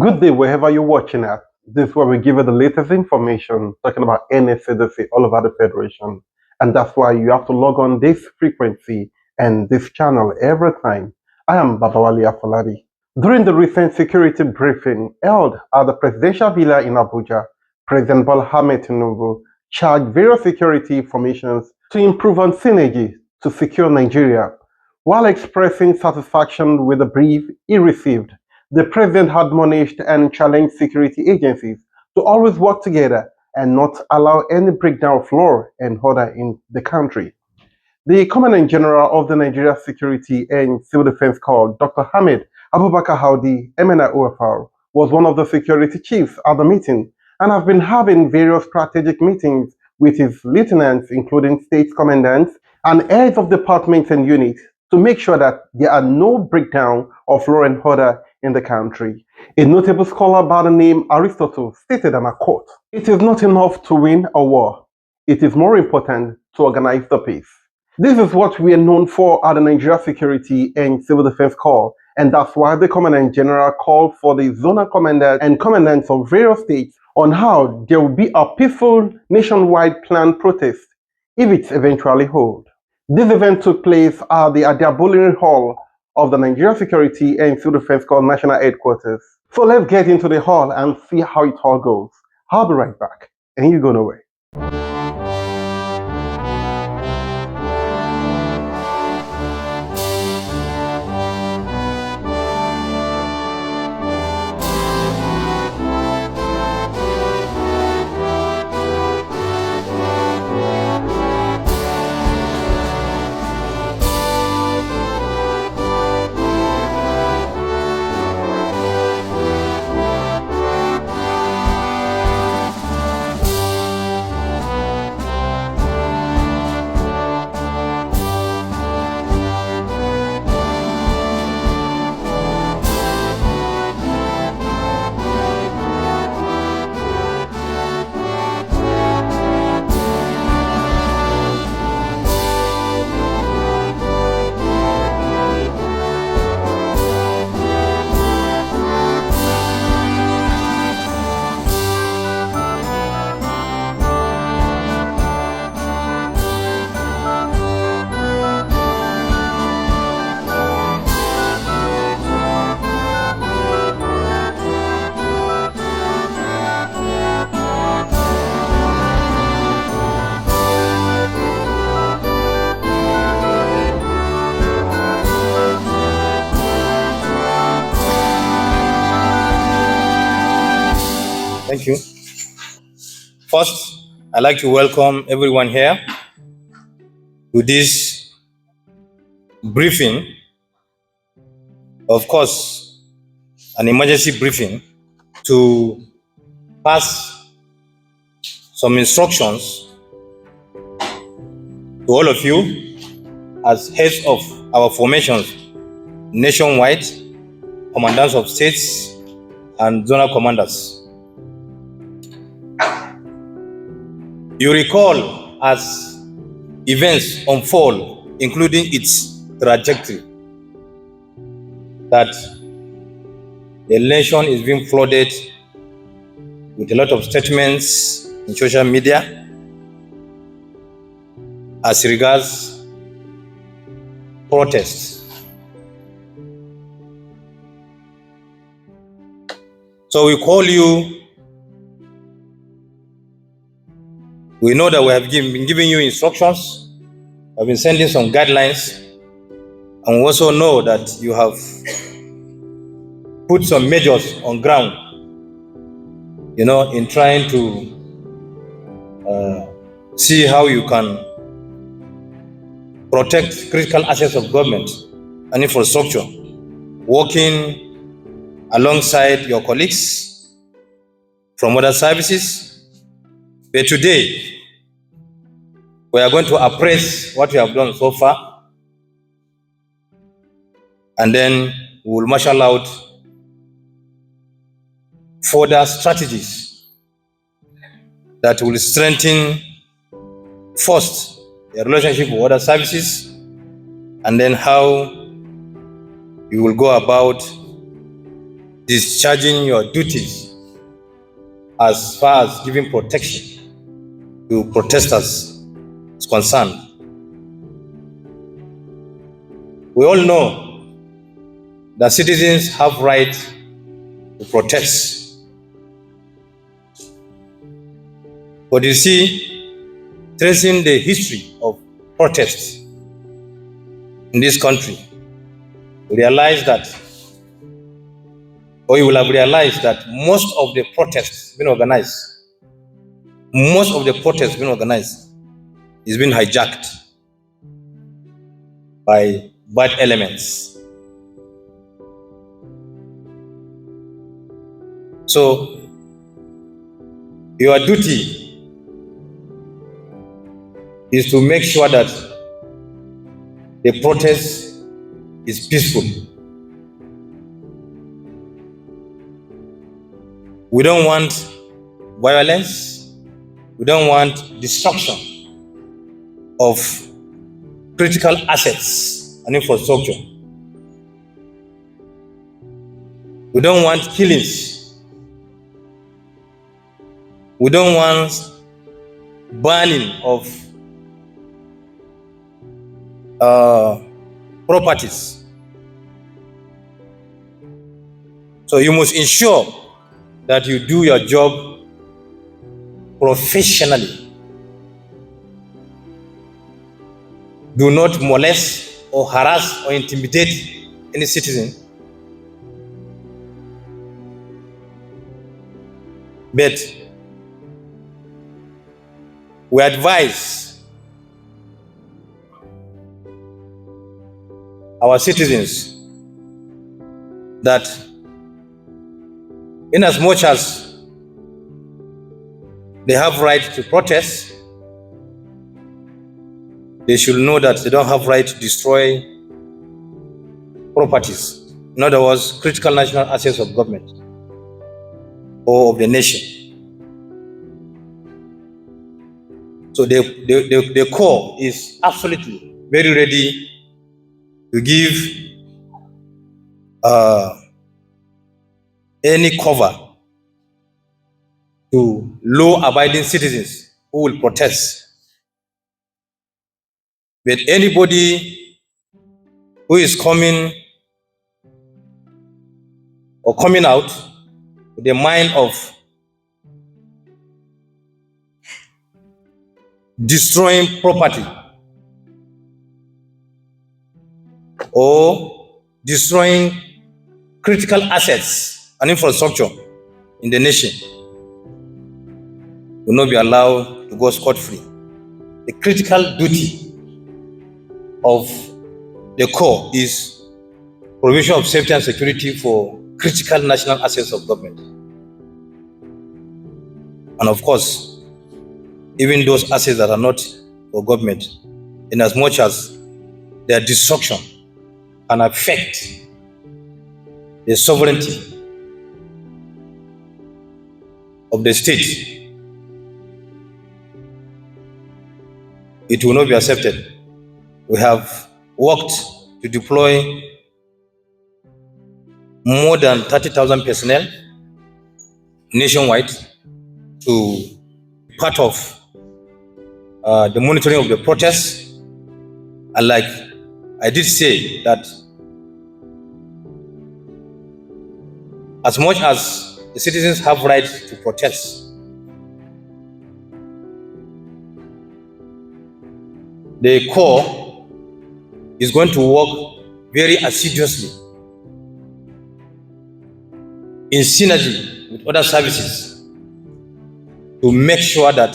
Good day, wherever you're watching at. This is where we give you the latest information talking about NSCDC all over the Federation. And that's why you have to log on this frequency and this channel every time. I am Babawali Afolabi. During the recent security briefing held at the Presidential Villa in Abuja, President Bola Ahmed Tinubu charged various security formations to improve on synergy to secure Nigeria. While expressing satisfaction with the brief he received, the president admonished and challenged security agencies to always work together and not allow any breakdown of law and order in the country. The Commandant General of the Nigeria Security and Civil Defense Corps, Dr. Hamid Abubakar Haudi MNI OFR, was one of the security chiefs at the meeting and has been having various strategic meetings with his lieutenants, including state commandants and heads of departments and units, to make sure that there are no breakdown of law and order in the country. A notable scholar by the name Aristotle stated, and I quote, "It is not enough to win a war. It is more important to organize the peace." This is what we are known for at the Nigeria Security and Civil Defense Corps, and that's why the Commandant General called for the zonal commanders and commandants of various states on how there will be a peaceful nationwide planned protest if it's eventually held. This event took place at the Adiabulin Hall of the Nigeria Security and Civil Defense Corps National Headquarters. So let's get into the hall and see how it all goes. I'll be right back, and you go nowhere. Thank you. First, I'd like to welcome everyone here to this briefing. Of course, an emergency briefing to pass some instructions to all of you as heads of our formations nationwide, commandants of states, and zonal commanders. You recall as events unfold, including its trajectory, that the nation is being flooded with a lot of statements in social media as regards protests. So we call you. We know that we have been giving you instructions, I've been sending some guidelines, and we also know that you have put some measures on ground, in trying to see how you can protect critical assets of government and infrastructure, working alongside your colleagues from other services. But today, we are going to appraise what we have done so far, and then we will marshal out further strategies that will strengthen, first, the relationship with other services, and then how you will go about discharging your duties as far as giving protection to protesters is concerned. We all know that citizens have right to protest. But you see, tracing the history of protests in this country, we realize that, or you will have realized that most of the protests being organized, is being hijacked by bad elements. So, your duty is to make sure that the protest is peaceful. We don't want violence. We don't want destruction of critical assets and infrastructure. We don't want killings. We don't want burning of properties. So you must ensure that you do your job professionally. Do not molest or harass or intimidate any citizen. But we advise our citizens that in as much as they have right to protest, they should know that they don't have right to destroy properties. In other words, critical national assets of government or of the nation. So the core is absolutely very ready to give any cover to law-abiding citizens who will protest. But anybody who is coming out with the mind of destroying property or destroying critical assets and infrastructure in the nation will not be allowed to go scot-free. The critical duty of the core is provision of safety and security for critical national assets of government. And of course, even those assets that are not for government, in as much as their destruction can affect the sovereignty of the state, it will not be accepted. We have worked to deploy more than 30,000 personnel nationwide to be part of the monitoring of the protests. And like I did say, that as much as the citizens have right to protest, the core is going to work very assiduously in synergy with other services to make sure that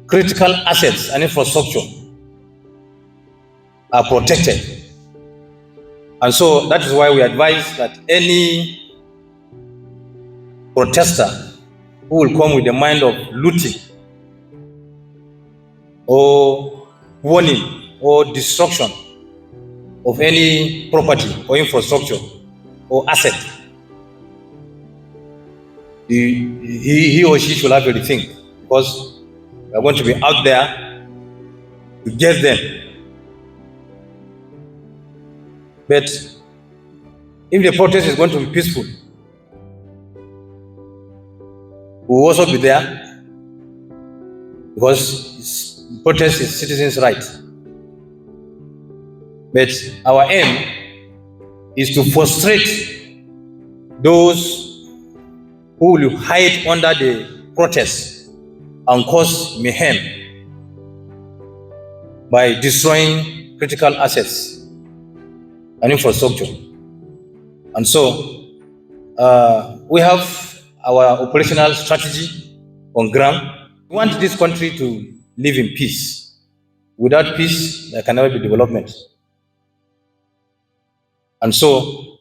critical assets and infrastructure are protected. And so that is why we advise that any protester who will come with the mind of looting or warning or destruction of any property or infrastructure or asset, he or she should have a rethink, because we are going to be out there to get them. But If the protest is going to be peaceful, we will also be there, because protest is citizens' right. But our aim is to frustrate those who will hide under the protest and cause mayhem by destroying critical assets and infrastructure. And so we have our operational strategy on ground. We want this country to live in peace. Without peace, there can never be development. And so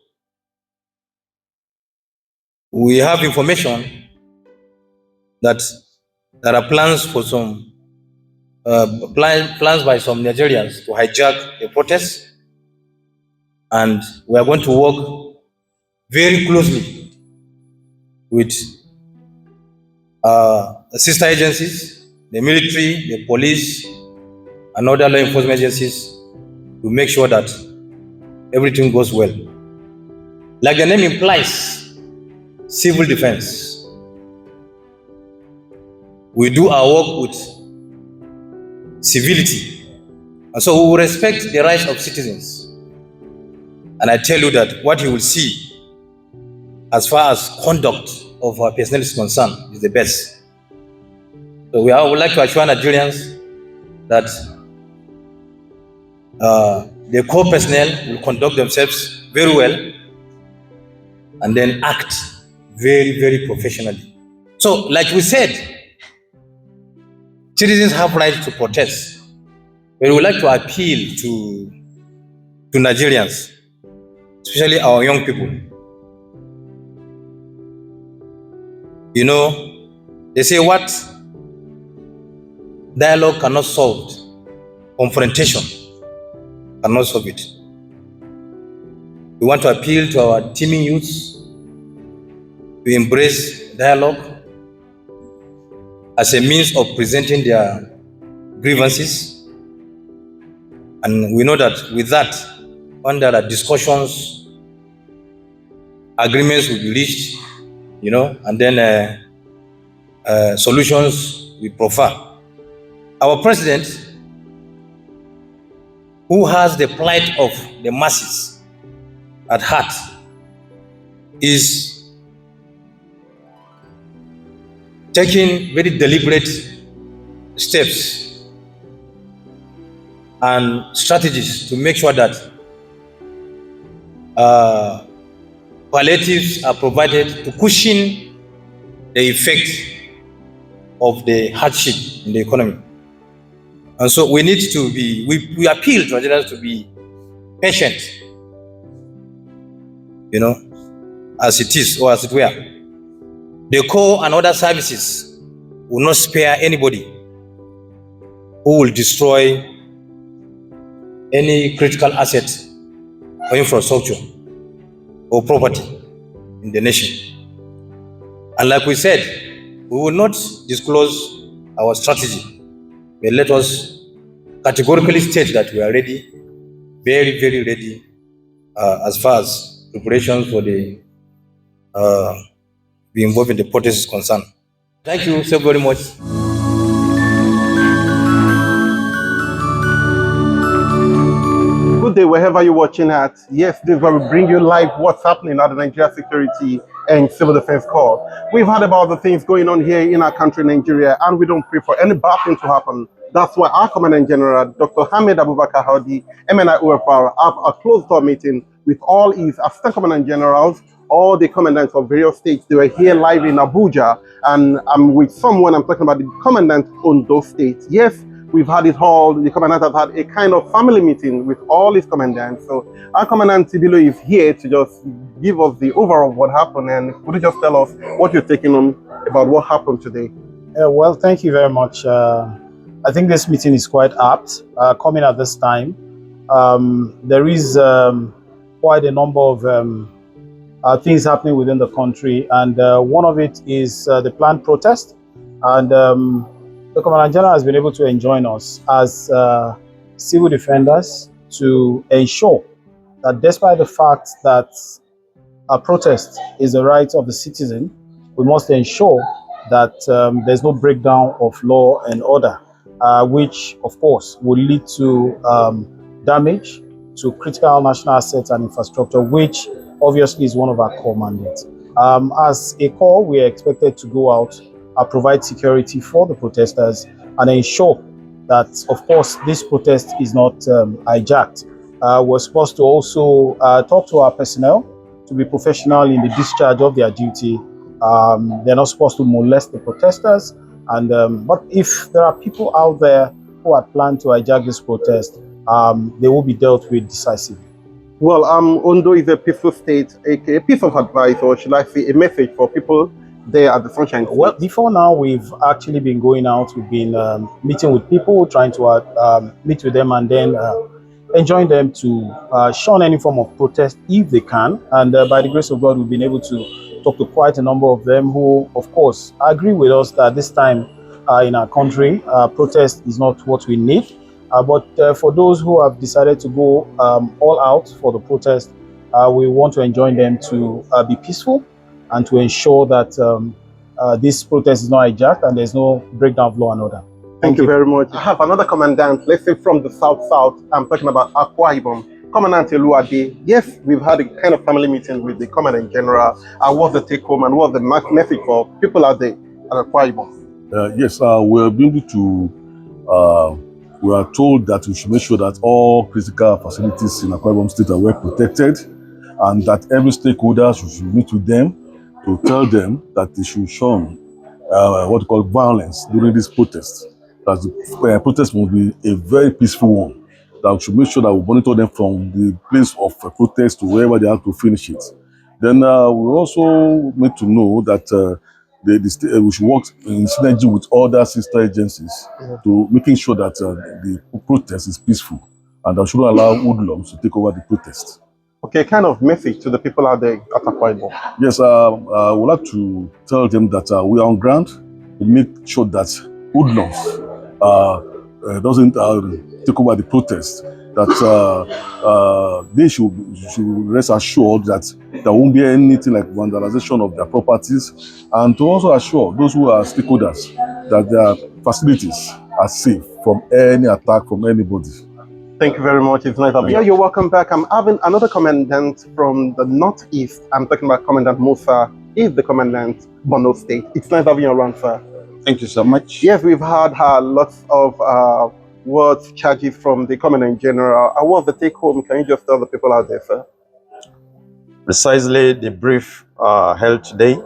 we have information that there are plans for some plans by some Nigerians to hijack the protest, and we are going to work very closely with the sister agencies, the military, the police, and other law enforcement agencies to make sure that everything goes well. Like the name implies, civil defense. We do our work with civility, and so we will respect the rights of citizens. And I tell you that what you will see as far as conduct of our personnel is concerned is the best. So I would like to assure Nigerians that the core personnel will conduct themselves very well and then act very, very professionally. So, like we said, citizens have rights to protest. But we would like to appeal to Nigerians, especially our young people. You know, they say what dialogue cannot solve, confrontation cannot solve it. We want to appeal to our teeming youths to embrace dialogue as a means of presenting their grievances. And we know that with that, when there are discussions, agreements will be reached, you know, and then solutions we prefer. Our president, who has the plight of the masses at heart, is taking very deliberate steps and strategies to make sure that palliatives are provided to cushion the effect of the hardship in the economy. And so we need to be, we appeal to Nigerians to be patient, you know, as it is or as it were. The core and other services will not spare anybody who will destroy any critical asset or infrastructure or property in the nation. And like we said, we will not disclose our strategy, but let us categorically state that we are ready, very, very ready, as far as preparations for the be involved in the protest is concerned. Thank you so very much. Good day, wherever you're watching at. Yes, this is where we bring you live what's happening at the Nigeria Security and Civil Defense Corps. We've heard about the things going on here in our country, Nigeria, and we don't pray for any bad thing to happen. That's why our Commandant General, Dr. Hamid Abubakar Hadi, MNI UFR, have a closed-door meeting with all his Assistant Commandant Generals, all the commandants of various states. They were here live in Abuja, and I'm with someone, I'm talking about the commandant on those states. Yes, we've had it all. The commandant has had a kind of family meeting with all his commandants. So our Commandant Tibilo is here to just give us the overall of what happened. And could you just tell us what you're taking on about what happened today? Well, thank you very much. I think this meeting is quite apt, coming at this time. There is quite a number of things happening within the country, and one of it is the planned protest. And the Commandant General has been able to enjoin us as civil defenders to ensure that despite the fact that protest is the right of the citizen, we must ensure that there's no breakdown of law and order, which, of course, will lead to damage to critical national assets and infrastructure, which obviously is one of our core mandates. As a core, we are expected to go out, provide security for the protesters, and ensure that, of course, this protest is not hijacked. We're supposed to also talk to our personnel to be professional in the discharge of their duty. They're not supposed to molest the protesters. And but if there are people out there who had planned to hijack this protest, they will be dealt with decisively. Well, Ondo is a peaceful state. A piece of advice, or should I say, a message for people there at the Sunshine State? Well, before now, we've actually been going out. We've been meeting with people, trying to meet with them, and then enjoin them to shun any form of protest if they can. And by the grace of God, we've been able to talk to quite a number of them who, of course, agree with us that this time in our country, protest is not what we need. But for those who have decided to go all out for the protest, we want to enjoin them to be peaceful and to ensure that this protest is not hijacked and there's no breakdown of law and order. Thank you very much. I have another commandant, let's say from the South. I'm talking about Akwa Ibom. Commandant Eluade, yes, we've had a kind of family meeting with the Commandant General. What's the take home and what's the message for people out there at Akwa Ibom? Yes, we are able to, we are told that we should make sure that all critical facilities in Akwa Ibom State are well protected, and that every stakeholder should meet with them to tell them that they should shun what we call violence during this protest. That the protest must be a very peaceful one. That we should make sure that we monitor them from the place of protest to wherever they have to finish it. Then we also need to know that we should work in synergy with other sister agencies to making sure that the protest is peaceful, and that shouldn't allow hoodlums to take over the protest. Okay, kind of message to the people out there at Akwa Ibom. Yes, I would like to tell them that we are on ground to make sure that hoodlums doesn't take over the protest. That they should rest assured that there won't be anything like vandalization of their properties, and to also assure those who are stakeholders that their facilities are safe from any attack from anybody. Thank you very much. It's nice having you. Yeah, you're welcome back. I'm having another commandant from the Northeast. I'm talking about Commandant Musa. He's the commandant, Borno State. It's nice having you around, sir. Thank you so much. Yes, we've had lots of words, charges from the Commandant General. What's the take home? Can you just tell the people out there, sir? Precisely the brief held today,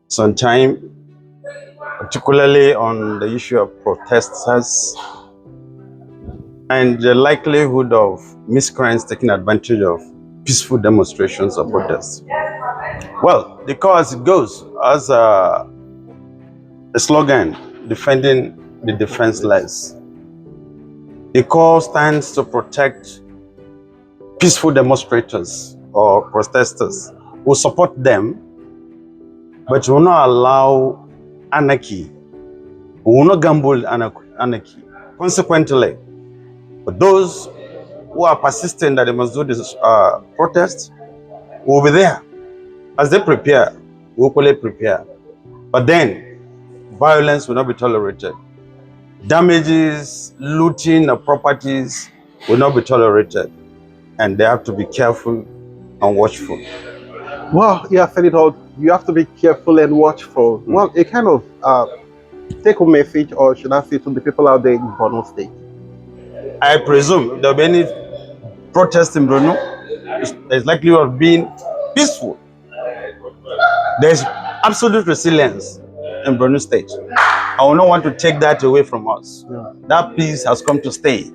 some time, particularly on the issue of protesters and the likelihood of miscreants taking advantage of peaceful demonstrations or protests. Well, the cause it goes as a slogan, defending the defenseless. The cause stands to protect peaceful demonstrators or protesters who support them, but will not allow anarchy, will not gamble anarchy. Consequently, for those who are persistent that they must do this protest, will be there. As they prepare, we will prepare. But then, violence will not be tolerated. Damages, looting of properties will not be tolerated. And they have to be careful and watchful. Well, yeah, said it all. You have to be careful and watchful. Well, a kind of take-home message, or should I say, to the people out there in Borno State? I presume there will be any protest in Borno. There's likely of being peaceful. There's absolute resilience in Borno State. I will not want to take that away from us. Yeah. That peace has come to stay.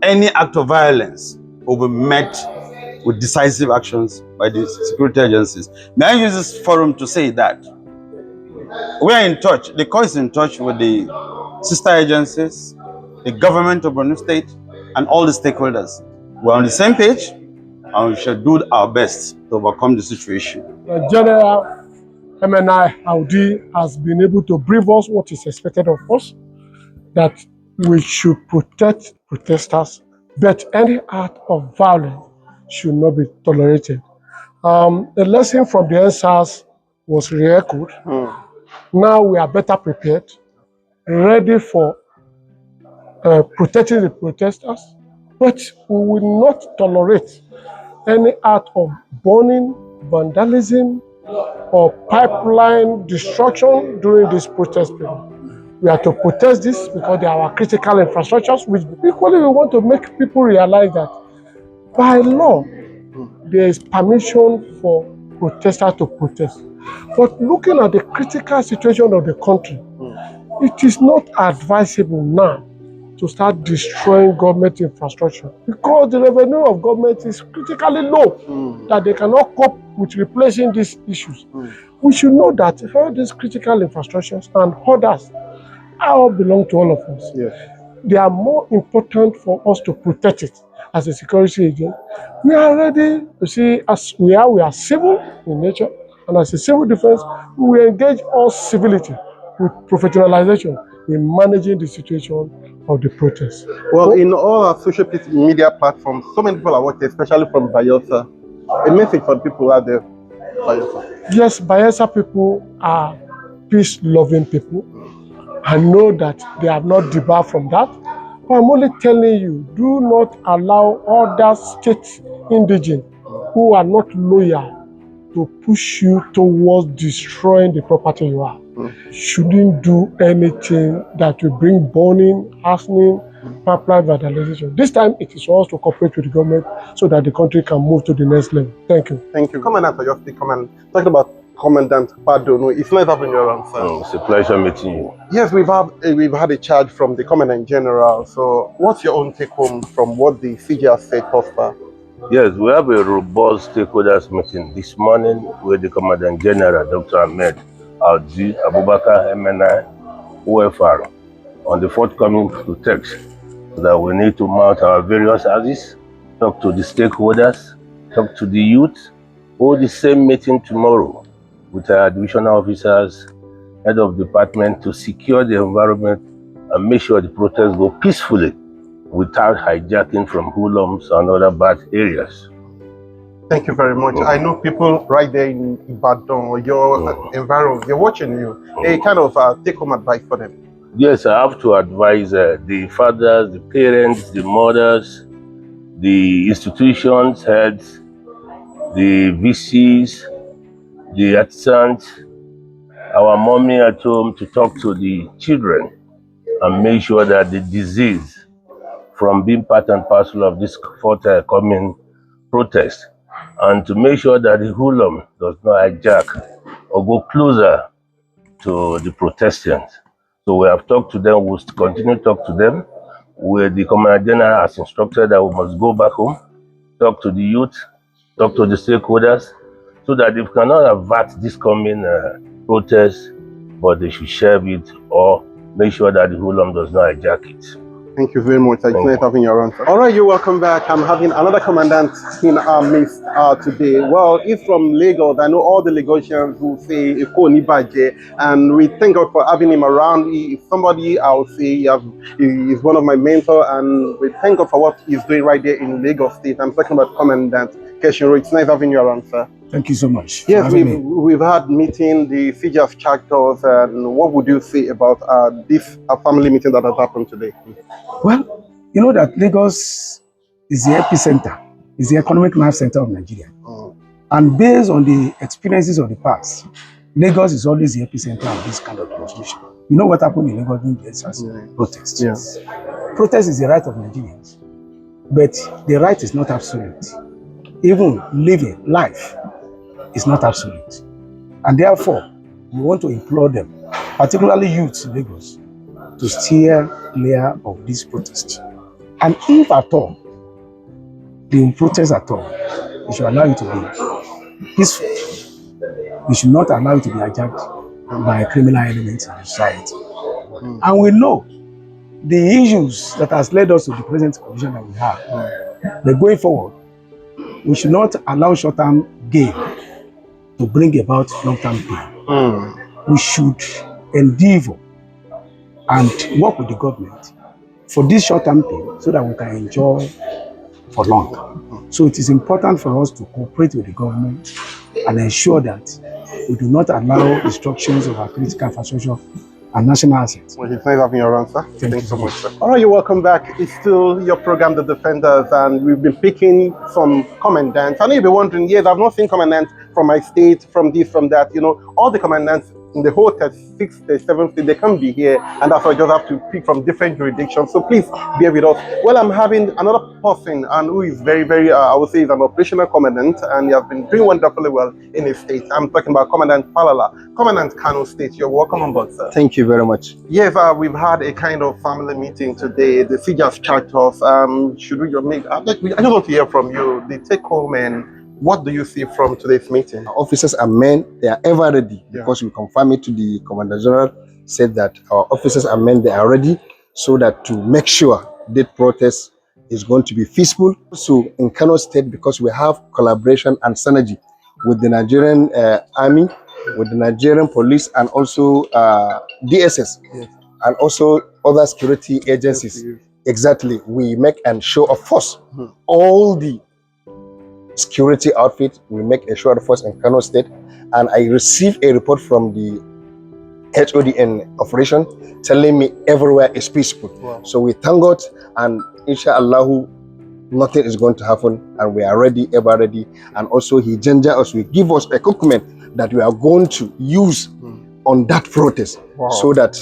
Any act of violence will be met with decisive actions by the security agencies. May I use this forum to say that we are in touch, the COI is in touch with the sister agencies, the government of Borno State, and all the stakeholders. We're on the same page, and we shall do our best to overcome the situation. General MNI Audi has been able to brief us what is expected of us, that we should protect protesters, but any act of violence should not be tolerated. The lesson from the NSAS was re-echoed. Now we are better prepared, ready for protecting the protesters, but we will not tolerate any act of burning, vandalism, or pipeline destruction during this protest period. We are to protest this because they are our critical infrastructures, which equally we want to make people realize that by law, there is permission for protesters to protest. But looking at the critical situation of the country, it is not advisable now to start destroying government infrastructure because the revenue of government is critically low, that they cannot cope with replacing these issues. We should know that all these critical infrastructures and others all belong to all of us. They are more important for us to protect it as a security agent. We are ready to see, as we are civil in nature, and as a civil defense, we will engage all civility with professionalization in managing the situation of the protest. Well, in all our social media platforms, so many people are watching, especially from Bayelsa. A message for the people out there, Bayelsa. Yes, Bayelsa people are peace-loving people. I know that they have not debarred from that. But I'm only telling you, do not allow other state indigenes who are not loyal to push you towards destroying the property you have. Shouldn't do anything that will bring burning, harsdening, pipeline vandalization. This time it is for us to cooperate with the government so that the country can move to the next level. Thank you. Thank you. Commandant, your command. Talking about Commandant Padono, it's nice having you around, sir. It's a pleasure meeting you. Yes, we've had a charge from the Commandant General. So, what's your own take home from what the CG has said thus far? Yes, we have a robust stakeholders meeting this morning with the Commandant General, Dr. Ahmed Aldi Abubakar MNI OFR on the forthcoming protest that we need to mount our various axes, talk to the stakeholders, talk to the youth, hold the same meeting tomorrow with our divisional officers, head of department to secure the environment and make sure the protests go peacefully without hijacking from hoodlums and other bad areas. Thank you very much. I know people right there in Ibadan, your environment, they're watching you. A kind of take-home advice for them. Yes, I have to advise the fathers, the parents, the mothers, the institutions, heads, the VCs, the artisans, our mommy at home to talk to the children and make sure that the disease from being part and parcel of this forthcoming protest, and to make sure that the hoodlum does not hijack or go closer to the protestants. So we have talked to them, we'll continue to talk to them, where the Commandant General has instructed that we must go back home, talk to the youth, talk to the stakeholders, so that they cannot avert this coming protest, but they should share it or make sure that the hoodlum does not hijack it. Thank you very much. It's nice having you around. All right, you're welcome back. I'm having another commandant in our midst today. Well, he's from Lagos. I know all the Lagosians who say Eko Nibaje, and we thank God for having him around. He is somebody I would say he is one of my mentors, and we thank God for what he's doing right there in Lagos State. I'm talking about Commandant Keshiro. It's nice having you around, sir. Thank you so much. Yes, we've had meeting, the CG has charged us, and what would you say about this family meeting that has happened today? Well, you know that Lagos is the epicenter, is the economic nerve center of Nigeria. And based on the experiences of the past, Lagos is always the epicenter of this kind of demonstration. You know what happened in Lagos during the protests? Yes. Protest is the right of Nigerians, but the right is not absolute. Even living life is not absolute. And therefore, we want to implore them, particularly youths in Lagos, to steer clear of this protest. And if at all, the protest at all, we should allow it to be peaceful. We should not allow it to be hijacked by criminal elements in the society. And we know the issues that has led us to the present condition that we have. But going forward, we should not allow short-term gain to bring about long-term pain. We should endeavor and work with the government for this short-term pain so that we can enjoy for long. So it is important for us to cooperate with the government and ensure that we do not allow destructions of our critical infrastructure and national assets. Well, it's nice having you around, sir. Thank Thanks you so very much, sir. All right, you're welcome back. It's still your program, The Defenders, and we've been picking some commandants. I know you'll be wondering, yes, I've not seen commandants from my state, from this, from that. You know, all the commandants in the whole 36th, 37th state, they can't be here, and that's why I just have to pick from different jurisdictions. So please bear with us. Well, I'm having another person, and who is very, very, I would say, is an operational commandant, and he has been doing wonderfully well in his state. I'm talking about Commandant Falala, Commandant Kano State. You're welcome on board, sir. Thank you very much. Yes, we've had a kind of family meeting today. The siege has charged us. Should we just make? I just want to hear from you, the take home, and what do you see from today's meeting? Our officers and men, they are ever ready because we confirm it to the Commandant General, said that our officers and men, they are ready so that to make sure that protest is going to be peaceful. So in Kano State, because we have collaboration and synergy with the Nigerian Army, with the Nigerian police, and also DSS, and also other security agencies. Exactly, we make and show of force. All the security outfit, we make a show of force in Kano State, and I received a report from the HODN operation telling me everywhere is peaceful. Wow. So we thank God, and inshallah, nothing is going to happen, and we are ready, ever ready. And also he ginger us, we give us equipment that we are going to use on that protest, so that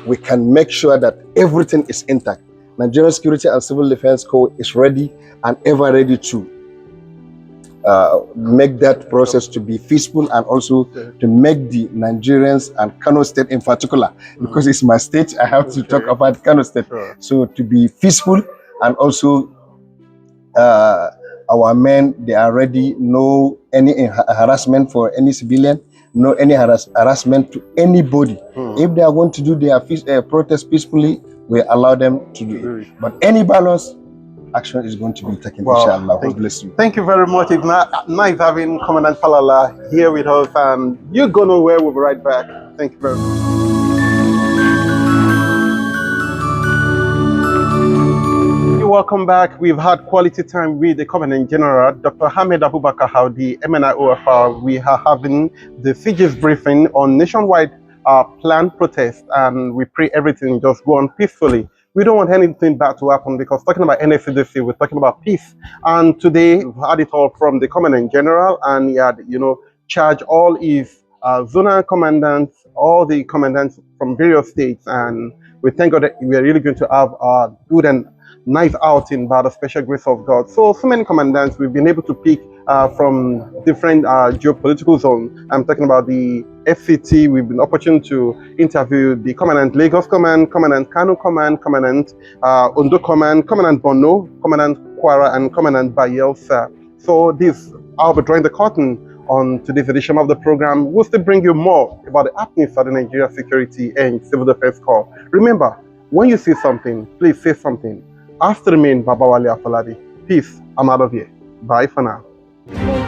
we can make sure that everything is intact. Nigerian Security and Civil Defense Corps is ready and ever ready to make that process to be peaceful, and also to make the Nigerians and Kano State in particular, because it's my state, I have to talk about Kano State. So to be peaceful, and also our men, they are ready, no any harassment for any civilian, no any harassment to anybody. If they are going to do their protest peacefully, we allow them to do it. But any balance, action is going to be taken, inshallah. God bless you. Thank you very much. It's nice having Commandant Falala here with us, and you go nowhere. We'll be right back. Thank you very much. Welcome back. We've had quality time with the Commandant General, Dr. Hamid Abubakar Howdy, MNI-OFR. We are having the siege's briefing on nationwide planned protest, and we pray everything just go on peacefully. We don't want anything bad to happen, because talking about NSCDC, we're talking about peace. And today we've had it all from the Commandant General, and he had, charged all his zonal commandants, all the commandants from various states, and we thank God that we are really going to have a good and nice outing by the special grace of God. So many commandants we've been able to pick from different geopolitical zones. I'm talking about the FCT. We've been opportune to interview the Commandant Lagos Command, Commandant Kano Command, Commandant Ondo Command, Commandant Borno, Commandant Kwara, and Commandant Bayelsa. So this, I'll be drawing the curtain on today's edition of the program. We'll still bring you more about the happenings of the Nigeria Security and Civil Defense Corps. Remember, when you see something, please say something. After me, Baba Wale Afolabi. Peace. I'm out of here. Bye for now.